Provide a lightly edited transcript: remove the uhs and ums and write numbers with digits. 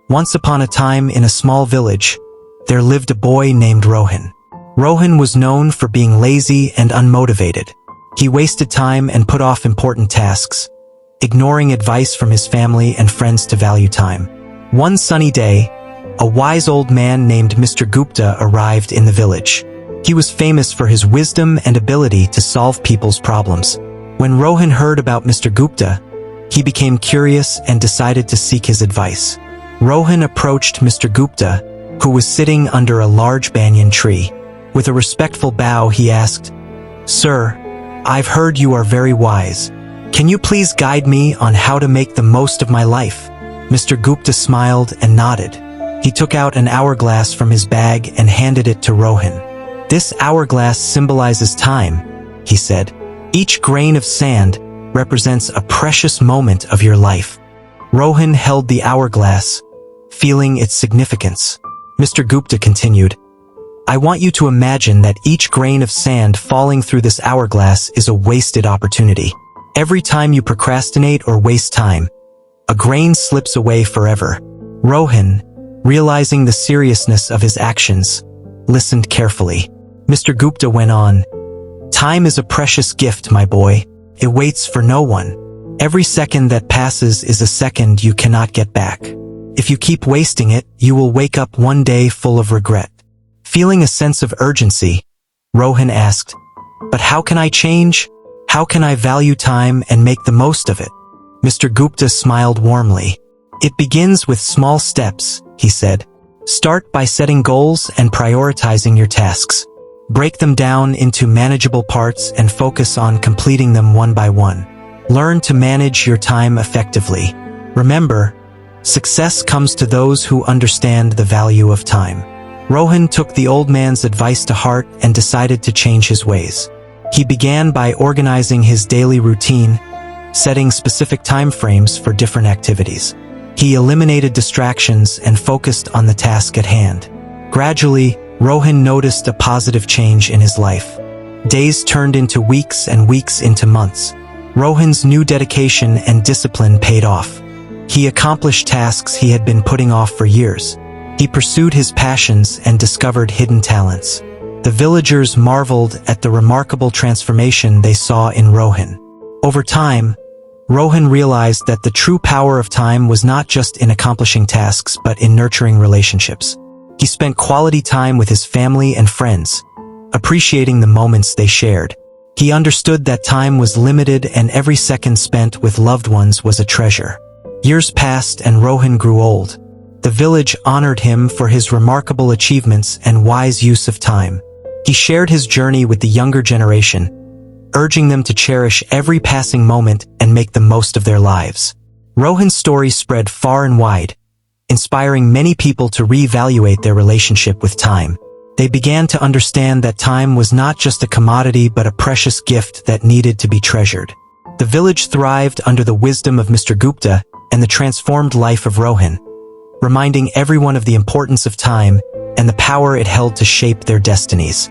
Once upon a time, in a small village, there lived a boy named Rohan. Rohan was known for being lazy and unmotivated. He wasted time and put off important tasks, ignoring advice from his family and friends to value time. One sunny day, a wise old man named Mr. Gupta arrived in the village. He was famous for his wisdom and ability to solve people's problems. When Rohan heard about Mr. Gupta, he became curious and decided to seek his advice. Rohan approached Mr. Gupta, who was sitting under a large banyan tree. With a respectful bow, he asked, "Sir, I've heard you are very wise. Can you please guide me on how to make the most of my life?" Mr. Gupta smiled and nodded. He took out an hourglass from his bag and handed it to Rohan. "This hourglass symbolizes time," he said. "Each grain of sand represents a precious moment of your life." Rohan held the hourglass, feeling its significance. Mr. Gupta continued, "I want you to imagine that each grain of sand falling through this hourglass is a wasted opportunity. Every time you procrastinate or waste time, a grain slips away forever." Rohan, realizing the seriousness of his actions, listened carefully. Mr. Gupta went on, "Time is a precious gift, my boy. It waits for no one. Every second that passes is a second you cannot get back. If you keep wasting it, you will wake up one day full of regret." Feeling a sense of urgency, Rohan asked, "But how can I change? How can I value time and make the most of it?" Mr. Gupta smiled warmly. "It begins with small steps," he said. "Start by setting goals and prioritizing your tasks. Break them down into manageable parts and focus on completing them one by one. Learn to manage your time effectively. Remember, success comes to those who understand the value of time." Rohan took the old man's advice to heart and decided to change his ways. He began by organizing his daily routine, setting specific time frames for different activities. He eliminated distractions and focused on the task at hand. Gradually, Rohan noticed a positive change in his life. Days turned into weeks and weeks into months. Rohan's new dedication and discipline paid off. He accomplished tasks he had been putting off for years. He pursued his passions and discovered hidden talents. The villagers marveled at the remarkable transformation they saw in Rohan. Over time, Rohan realized that the true power of time was not just in accomplishing tasks but in nurturing relationships. He spent quality time with his family and friends, appreciating the moments they shared. He understood that time was limited and every second spent with loved ones was a treasure. Years passed and Rohan grew old. The village honored him for his remarkable achievements and wise use of time. He shared his journey with the younger generation, urging them to cherish every passing moment and make the most of their lives. Rohan's story spread far and wide, inspiring many people to reevaluate their relationship with time. They began to understand that time was not just a commodity but a precious gift that needed to be treasured. The village thrived under the wisdom of Mr. Gupta and the transformed life of Rohan, reminding everyone of the importance of time and the power it held to shape their destinies.